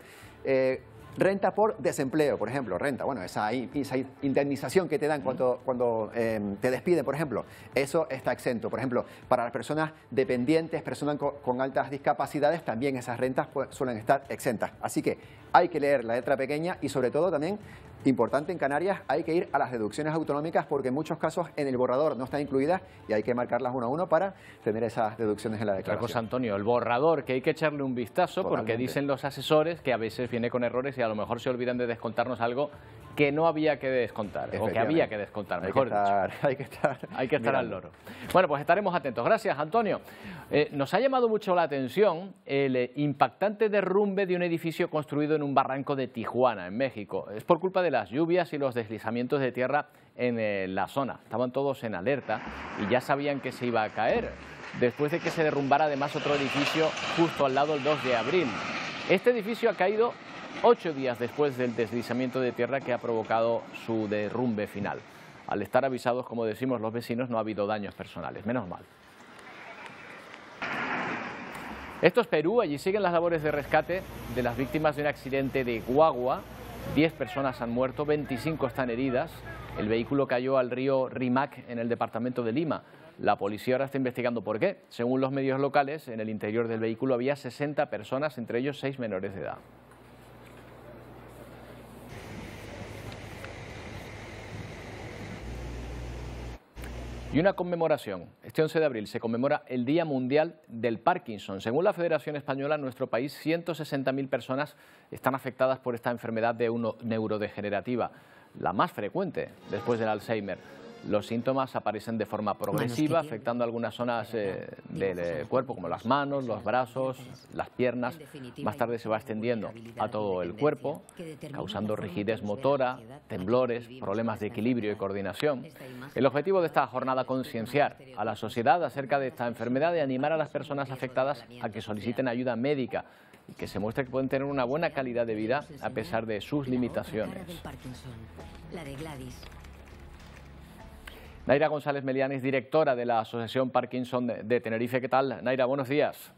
renta por desempleo, por ejemplo, renta, bueno, esa indemnización que te dan cuando te despiden, por ejemplo, eso está exento. Por ejemplo, para las personas dependientes, personas con altas discapacidades, también esas rentas suelen estar exentas. Así que hay que leer la letra pequeña y sobre todo también, importante en Canarias, hay que ir a las deducciones autonómicas porque en muchos casos en el borrador no están incluidas y hay que marcarlas uno a uno para tener esas deducciones en la declaración. Otra cosa, Antonio, el borrador, que hay que echarle un vistazo. Totalmente. Porque dicen los asesores que a veces viene con errores y a lo mejor se olvidan de descontarnos algo que no había que descontar, o que había que descontar, mejor dicho. Hay que estar al loro. Bueno, pues estaremos atentos. Gracias, Antonio. Nos ha llamado mucho la atención el impactante derrumbe de un edificio construido en un barranco de Tijuana, en México. Es por culpa de las lluvias y los deslizamientos de tierra en la zona. Estaban todos en alerta y ya sabían que se iba a caer, después de que se derrumbara además otro edificio justo al lado el 2 de abril. Este edificio ha caído 8 días después del deslizamiento de tierra que ha provocado su derrumbe final. Al estar avisados, como decimos los vecinos, no ha habido daños personales, menos mal. Esto es Perú, allí siguen las labores de rescate de las víctimas de un accidente de guagua. 10 personas han muerto, 25 están heridas. El vehículo cayó al río Rímac en el departamento de Lima. La policía ahora está investigando por qué. Según los medios locales, en el interior del vehículo había 60 personas, entre ellos 6 menores de edad. Y una conmemoración. Este 11 de abril se conmemora el Día Mundial del Parkinson. Según la Federación Española, en nuestro país 160.000 personas están afectadas por esta enfermedad neurodegenerativa, la más frecuente después del Alzheimer. Los síntomas aparecen de forma progresiva, afectando algunas zonas del cuerpo, como las manos, los brazos, las piernas. Más tarde se va extendiendo a todo el cuerpo, causando rigidez motora, temblores, problemas de equilibrio y coordinación. El objetivo de esta jornada es concienciar a la sociedad acerca de esta enfermedad y animar a las personas afectadas a que soliciten ayuda médica y que se muestre que pueden tener una buena calidad de vida a pesar de sus limitaciones. Naira González Melián es directora de la Asociación Parkinson de Tenerife. ¿Qué tal, Naira? Buenos días.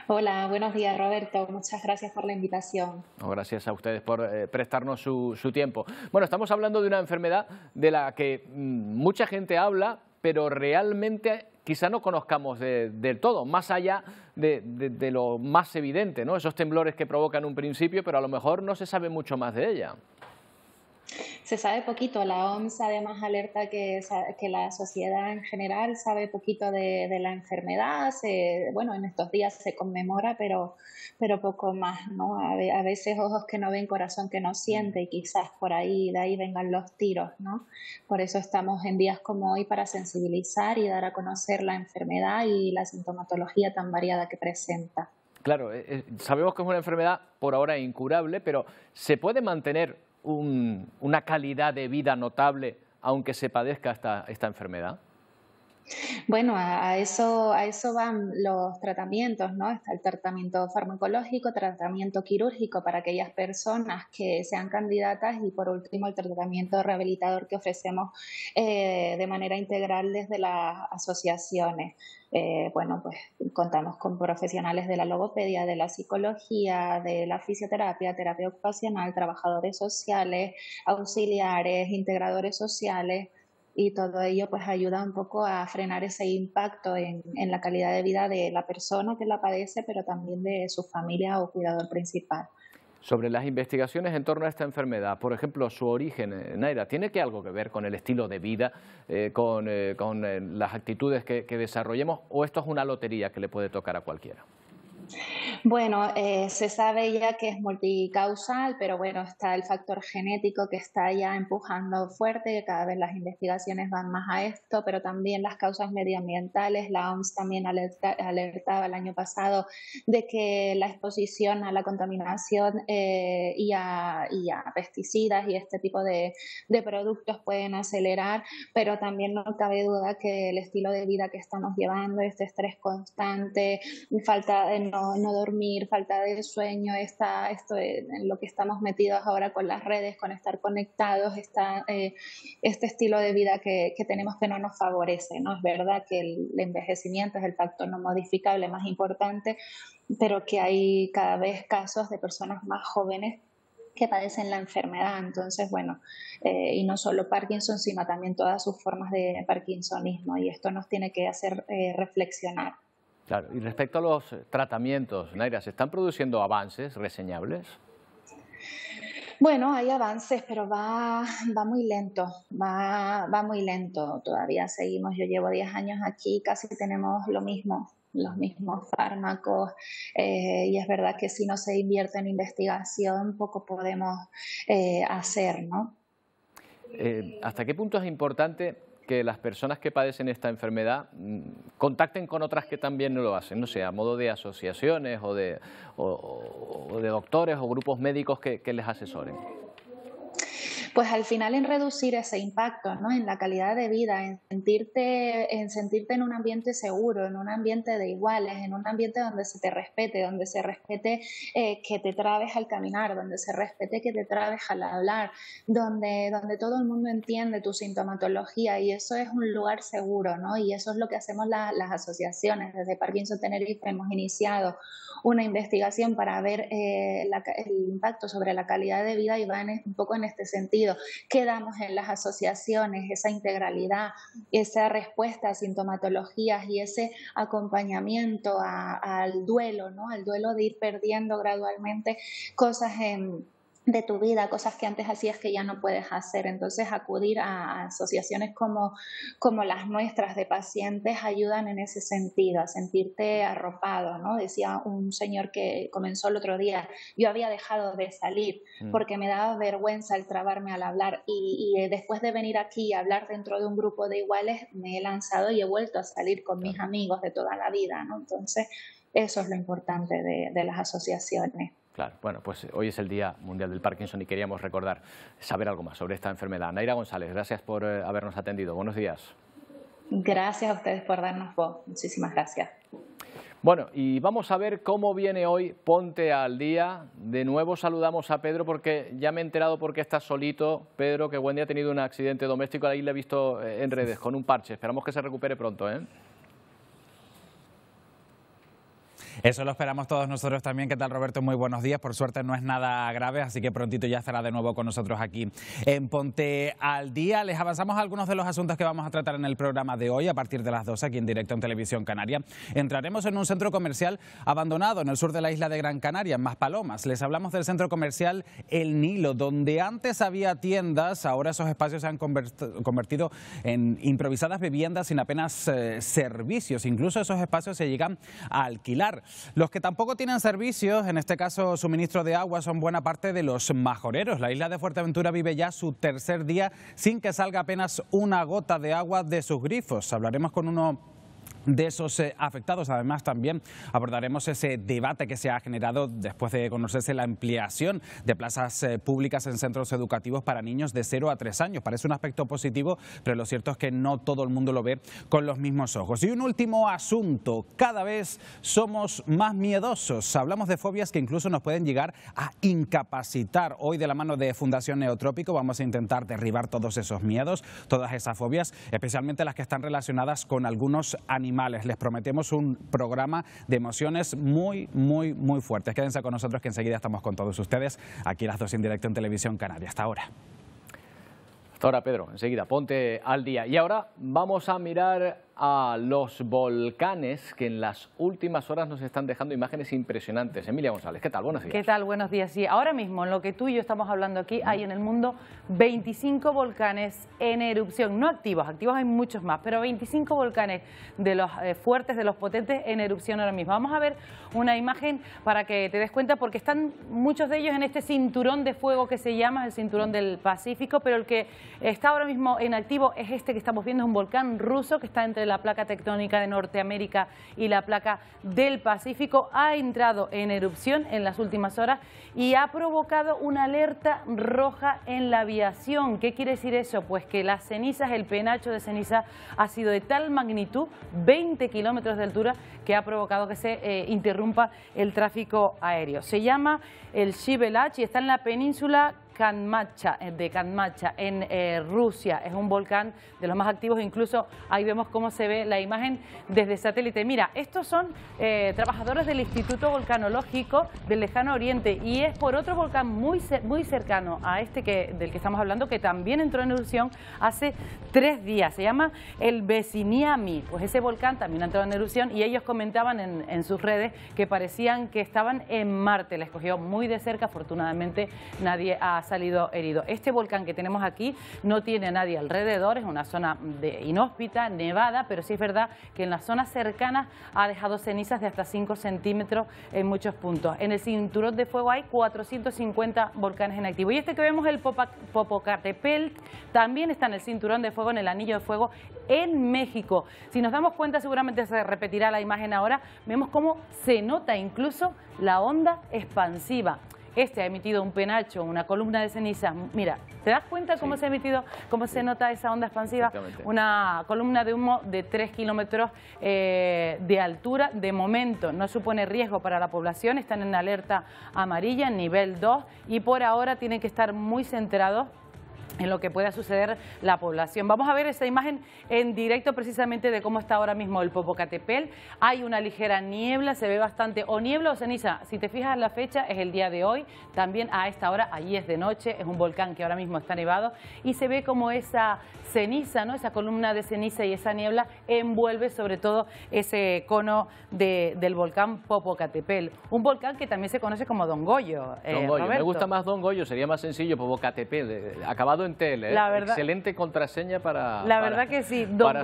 Hola, buenos días, Roberto. Muchas gracias por la invitación. Gracias a ustedes por prestarnos su tiempo. Bueno, estamos hablando de una enfermedad de la que mucha gente habla, pero realmente quizá no conozcamos del todo, más allá de lo más evidente, ¿no? Esos temblores que provocan un principio, pero a lo mejor no se sabe mucho más de ella. Se sabe poquito. La OMS además alerta que la sociedad en general sabe poquito de la enfermedad. Bueno, en estos días se conmemora, pero poco más, ¿no? A veces ojos que no ven, corazón que no siente, y quizás de ahí vengan los tiros, ¿no? Por eso estamos en días como hoy para sensibilizar y dar a conocer la enfermedad y la sintomatología tan variada que presenta. Claro, sabemos que es una enfermedad por ahora incurable, pero ¿se puede mantener una calidad de vida notable aunque se padezca esta enfermedad? Bueno, a eso van los tratamientos, ¿no? Está el tratamiento farmacológico, tratamiento quirúrgico para aquellas personas que sean candidatas y, por último, el tratamiento rehabilitador que ofrecemos de manera integral desde las asociaciones. Bueno, pues contamos con profesionales de la logopedia, de la psicología, de la fisioterapia, terapia ocupacional, trabajadores sociales, auxiliares, integradores sociales. Y todo ello pues ayuda un poco a frenar ese impacto en la calidad de vida de la persona que la padece, pero también de su familia o cuidador principal. Sobre las investigaciones en torno a esta enfermedad, por ejemplo, su origen, Naira, ¿tiene algo que ver con el estilo de vida, con las actitudes que desarrollemos, o esto es una lotería que le puede tocar a cualquiera? Bueno, se sabe ya que es multicausal, pero bueno, está el factor genético que está ya empujando fuerte, cada vez las investigaciones van más a esto, pero también las causas medioambientales. La OMS también alertaba el año pasado de que la exposición a la contaminación y a pesticidas y este tipo de productos pueden acelerar, pero también no cabe duda que el estilo de vida que estamos llevando, este estrés constante, falta de no dormir, falta de sueño, esto en lo que estamos metidos ahora con las redes, con estar conectados, este estilo de vida que tenemos que no nos favorece, ¿no? Es verdad que el envejecimiento es el factor no modificable más importante, pero que hay cada vez casos de personas más jóvenes que padecen la enfermedad. Entonces, bueno, y no solo Parkinson, sino también todas sus formas de parkinsonismo, y esto nos tiene que hacer reflexionar. Claro, y respecto a los tratamientos, Naira, ¿se están produciendo avances reseñables? Bueno, hay avances, pero va muy lento, va muy lento. Todavía seguimos, yo llevo 10 años aquí, casi tenemos los mismos fármacos, y es verdad que si no se invierte en investigación, poco podemos hacer, ¿no? ¿Hasta qué punto es importante que las personas que padecen esta enfermedad contacten con otras que también no lo hacen? No sé, a modo de asociaciones o de doctores o grupos médicos que les asesoren. Pues al final en reducir ese impacto, ¿no? En la calidad de vida, en sentirte en un ambiente seguro, en un ambiente de iguales, en un ambiente donde se respete que te trabes al caminar, donde se respete que te trabes al hablar, donde todo el mundo entiende tu sintomatología, y eso es un lugar seguro, ¿no? Y eso es lo que hacemos las asociaciones. Desde Parkinson Tenerife hemos iniciado una investigación para ver el impacto sobre la calidad de vida, y va un poco en este sentido. ¿Qué damos en las asociaciones? Esa integralidad, esa respuesta a sintomatologías y ese acompañamiento al duelo, ¿no? Al duelo de ir perdiendo gradualmente cosas en de tu vida, cosas que antes hacías que ya no puedes hacer. Entonces acudir a asociaciones como las nuestras de pacientes ayudan en ese sentido, a sentirte arropado, ¿no? Decía un señor que comenzó el otro día, yo había dejado de salir porque me daba vergüenza el trabarme al hablar y después de venir aquí y hablar dentro de un grupo de iguales me he lanzado y he vuelto a salir con mis amigos de toda la vida, ¿no? Entonces eso es lo importante de las asociaciones. Claro, bueno, pues hoy es el Día Mundial del Parkinson y queríamos saber algo más sobre esta enfermedad. Naira González, gracias por habernos atendido. Buenos días. Gracias a ustedes por darnos voz. Muchísimas gracias. Bueno, y vamos a ver cómo viene hoy Ponte al Día. De nuevo saludamos a Pedro porque ya me he enterado por qué estás solito. Pedro, que Wendy ha tenido un accidente doméstico, ahí le he visto en redes con un parche. Esperamos que se recupere pronto, ¿eh? Eso lo esperamos todos nosotros también. ¿Qué tal, Roberto? Muy buenos días. Por suerte no es nada grave, así que prontito ya estará de nuevo con nosotros aquí en Ponte al Día. Les avanzamos algunos de los asuntos que vamos a tratar en el programa de hoy a partir de las 12 aquí en directo en Televisión Canaria. Entraremos en un centro comercial abandonado en el sur de la isla de Gran Canaria, en Maspalomas. Les hablamos del centro comercial El Nilo, donde antes había tiendas, ahora esos espacios se han convertido en improvisadas viviendas sin apenas servicios. Incluso esos espacios se llegan a alquilar. Los que tampoco tienen servicios, en este caso suministro de agua, son buena parte de los majoreros. La isla de Fuerteventura vive ya su tercer día sin que salga apenas una gota de agua de sus grifos. Hablaremos con uno de esos afectados. Además, también abordaremos ese debate que se ha generado después de conocerse la ampliación de plazas públicas en centros educativos para niños de 0 a 3 años. Parece un aspecto positivo, pero lo cierto es que no todo el mundo lo ve con los mismos ojos. Y un último asunto, cada vez somos más miedosos. Hablamos de fobias que incluso nos pueden llegar a incapacitar. Hoy, de la mano de Fundación Neotrópico, vamos a intentar derribar todos esos miedos, todas esas fobias, especialmente las que están relacionadas con algunos animales. Les prometemos un programa de emociones muy fuertes. Quédense con nosotros que enseguida estamos con todos ustedes aquí a las 2 en directo en Televisión Canaria. Hasta ahora. Hasta ahora, Pedro. Enseguida, Ponte al Día. Y ahora vamos a mirar a los volcanes que en las últimas horas nos están dejando imágenes impresionantes. Emilia González, ¿qué tal? Buenos días. ¿Qué tal? Buenos días. Sí, ahora mismo, en lo que tú y yo estamos hablando aquí, hay en el mundo 25 volcanes en erupción, no activos, activos hay muchos más, pero 25 volcanes de los fuertes, de los potentes en erupción ahora mismo. Vamos a ver una imagen para que te des cuenta, porque están muchos de ellos en este cinturón de fuego que se llama el cinturón del Pacífico, pero el que está ahora mismo en activo es este que estamos viendo, es un volcán ruso que está entre la placa tectónica de Norteamérica y la placa del Pacífico. Ha entrado en erupción en las últimas horas y ha provocado una alerta roja en la aviación. ¿Qué quiere decir eso? Pues que las cenizas, el penacho de ceniza ha sido de tal magnitud, 20 kilómetros de altura, que ha provocado que se interrumpa el tráfico aéreo. Se llama el Shibelach y está en la península de Kanmacha, en Rusia. Es un volcán de los más activos, incluso ahí vemos cómo se ve la imagen desde satélite. Mira, estos son trabajadores del Instituto Volcanológico del Lejano Oriente y es por otro volcán muy cercano a este del que estamos hablando, que también entró en erupción hace 3 días. Se llama el Vesiniami. Pues ese volcán también ha entrado en erupción y ellos comentaban en sus redes que parecían que estaban en Marte. Les cogió muy de cerca, afortunadamente nadie ha salido herido. Este volcán que tenemos aquí no tiene a nadie alrededor, es una zona inhóspita, nevada, pero sí es verdad que en las zonas cercanas ha dejado cenizas de hasta 5 centímetros en muchos puntos. En el cinturón de fuego hay 450 volcanes en activo. Y este que vemos, el Popocatépetl, también está en el cinturón de fuego, en el anillo de fuego, en México. Si nos damos cuenta, seguramente se repetirá la imagen ahora, vemos cómo se nota incluso la onda expansiva. Este ha emitido un penacho, una columna de ceniza. Mira, ¿te das cuenta cómo se ha emitido, cómo se nota esa onda expansiva? Una columna de humo de 3 kilómetros de altura. De momento no supone riesgo para la población, están en alerta amarilla, en nivel 2, y por ahora tienen que estar muy centrados en lo que pueda suceder la población. Vamos a ver esa imagen en directo precisamente de cómo está ahora mismo el Popocatépetl. Hay una ligera niebla, se ve bastante, o niebla o ceniza. Si te fijas en la fecha, es el día de hoy. También a esta hora, allí es de noche, es un volcán que ahora mismo está nevado y se ve como esa ceniza, ¿no? Esa columna de ceniza y esa niebla envuelve sobre todo ese cono del volcán Popocatépetl. Un volcán que también se conoce como Don Goyo. Don Goyo. Me Roberto. gusta más Don Goyo, sería más sencillo Popocatépetl, acabado en tel, La verdad, excelente contraseña para... La verdad que sí, Don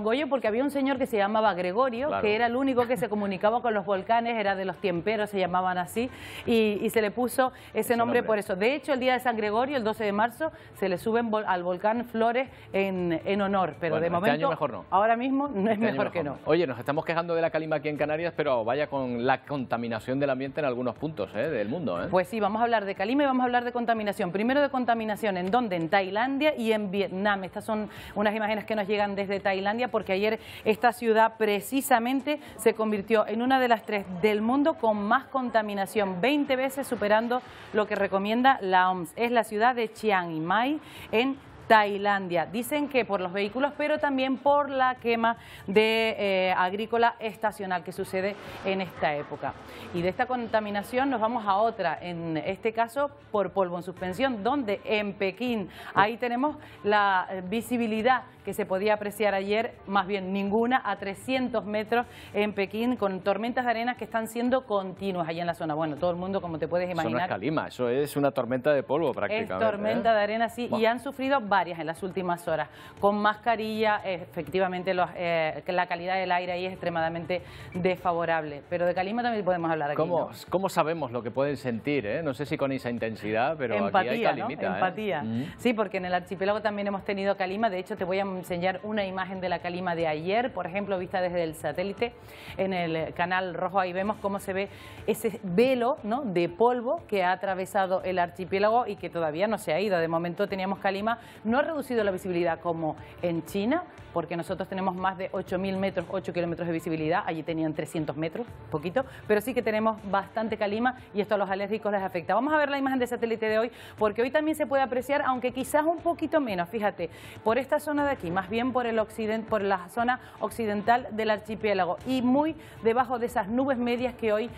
Goyo porque había un señor que se llamaba Gregorio, claro, que era el único que se comunicaba con los volcanes, era de los tiemperos, se llamaban así, y se le puso ese nombre por eso. De hecho, el día de San Gregorio, el 12 de marzo, se le suben al volcán flores en honor, pero de momento, año mejor no. Ahora mismo no es mejor que no. Oye, nos estamos quejando de la calima aquí en Canarias, pero vaya con la contaminación del ambiente en algunos puntos del mundo. Pues sí, vamos a hablar de calima y vamos a hablar de contaminación. Primero de contaminación, ¿en dónde? En Tailandia y en Vietnam. Estas son unas imágenes que nos llegan desde Tailandia porque ayer esta ciudad precisamente se convirtió en una de las 3 del mundo con más contaminación, 20 veces superando lo que recomienda la OMS. Es la ciudad de Chiang Mai en Tailandia. Dicen que por los vehículos, pero también por la quema de agrícola estacional que sucede en esta época. Y de esta contaminación nos vamos a otra, en este caso por polvo en suspensión, donde en Pekín, ahí tenemos la visibilidad que se podía apreciar ayer, más bien ninguna, a 300 metros en Pekín, con tormentas de arena que están siendo continuas allí en la zona. Bueno, todo el mundo, como te puedes imaginar. Eso no es calima, eso es una tormenta de polvo prácticamente. Es tormenta de arena, sí, y han sufrido varias en las últimas horas. Con mascarilla, efectivamente, la calidad del aire ahí es extremadamente desfavorable. Pero de calima también podemos hablar aquí, ¿no? ¿Cómo sabemos lo que pueden sentir? No sé si con esa intensidad, pero empatía, aquí hay calimita. ¿no? Empatía. Sí, porque en el archipiélago también hemos tenido calima. De hecho, te voy a enseñar una imagen de la calima de ayer, por ejemplo, vista desde el satélite en el canal rojo. Ahí vemos cómo se ve ese velo, ¿no?, de polvo que ha atravesado el archipiélago y que todavía no se ha ido. De momento teníamos calima, no ha reducido la visibilidad como en China, porque nosotros tenemos más de 8.000 metros, 8 kilómetros de visibilidad, allí tenían 300 metros, poquito, pero sí que tenemos bastante calima y esto a los alérgicos les afecta. Vamos a ver la imagen de satélite de hoy, porque hoy también se puede apreciar, aunque quizás un poquito menos, fíjate, por esta zona de aquí, más bien por el occidente, por la zona occidental del archipiélago y muy debajo de esas nubes medias que hoy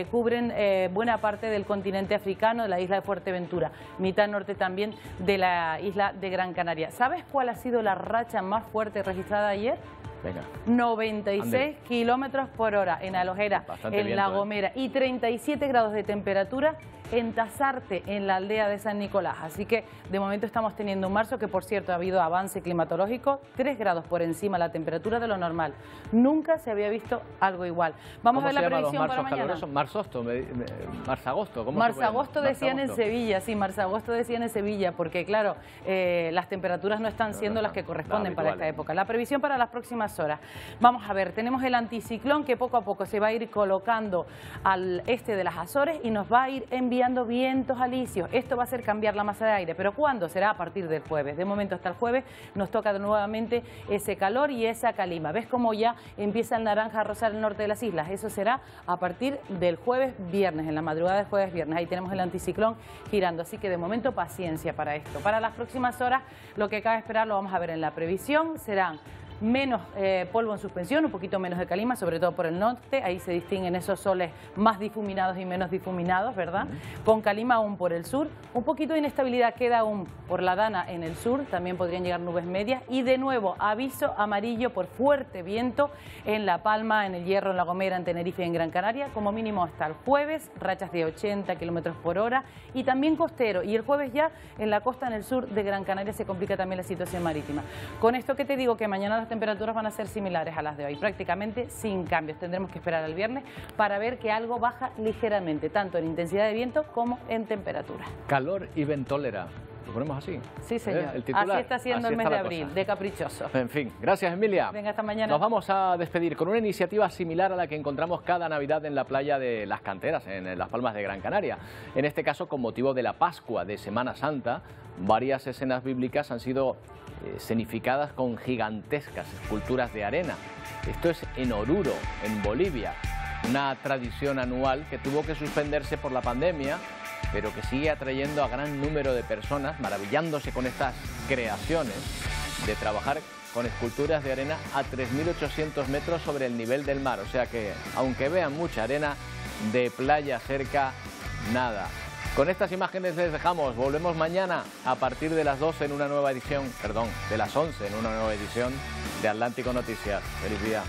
cubren buena parte del continente africano, de la isla de Fuerteventura, mitad norte también de la isla de Gran Canaria. ¿Sabes cuál ha sido la racha más fuerte registrada ayer? Venga. 96 kilómetros por hora en Alojera, en La Gomera, y 37 grados de temperatura en Tasarte, en la aldea de San Nicolás. Así que de momento estamos teniendo un marzo que, por cierto, ha habido avance climatológico, 3 grados por encima la temperatura de lo normal. Nunca se había visto algo igual. Vamos a ver la previsión para mañana. Marzo-agosto, ¿cómo Marzo-agosto decían en Sevilla, sí, marzo-agosto decían en Sevilla, porque claro, las temperaturas no están siendo las que corresponden para esta época. La previsión para las próximas horas. Vamos a ver, tenemos el anticiclón que poco a poco se va a ir colocando al este de las Azores y nos va a ir enviando vientos alisios. Esto va a hacer cambiar la masa de aire, pero ¿cuándo? Será a partir del jueves. De momento hasta el jueves nos toca nuevamente ese calor y esa calima. ¿Ves cómo ya empieza el naranja a rozar el norte de las islas? Eso será a partir del jueves viernes, en la madrugada del jueves viernes. Ahí tenemos el anticiclón girando, así que de momento paciencia para esto. Para las próximas horas lo que cabe esperar lo vamos a ver en la previsión. Serán menos polvo en suspensión, un poquito menos de calima, sobre todo por el norte. Ahí se distinguen esos soles más difuminados y menos difuminados, ¿verdad? Con calima aún por el sur. Un poquito de inestabilidad queda aún por la Dana en el sur. También podrían llegar nubes medias. Y de nuevo, aviso amarillo por fuerte viento en La Palma, en El Hierro, en La Gomera, en Tenerife y en Gran Canaria. Como mínimo hasta el jueves, rachas de 80 kilómetros por hora. Y también costero. Y el jueves ya en la costa, en el sur de Gran Canaria, se complica también la situación marítima. Con esto que te digo, que mañana las temperaturas van a ser similares a las de hoy, prácticamente sin cambios. Tendremos que esperar al viernes para ver que algo baja ligeramente, tanto en intensidad de viento como en temperatura. Calor y ventólera. ¿Lo ponemos así? Sí, señor. El titular. Así está siendo el mes de abril, de caprichoso. En fin, gracias, Emilia. Venga, hasta mañana. Nos vamos a despedir con una iniciativa similar a la que encontramos cada Navidad en la playa de Las Canteras, en Las Palmas de Gran Canaria. En este caso, con motivo de la Pascua de Semana Santa, varias escenas bíblicas han sido escenificadas con gigantescas esculturas de arena. Esto es en Oruro, en Bolivia, una tradición anual que tuvo que suspenderse por la pandemia, pero que sigue atrayendo a gran número de personas, maravillándose con estas creaciones de trabajar con esculturas de arena a 3.800 metros sobre el nivel del mar. O sea que, aunque vean mucha arena, de playa cerca, nada. Con estas imágenes les dejamos. Volvemos mañana a partir de las 12 en una nueva edición, perdón, de las 11 en una nueva edición de Atlántico Noticias. Feliz día.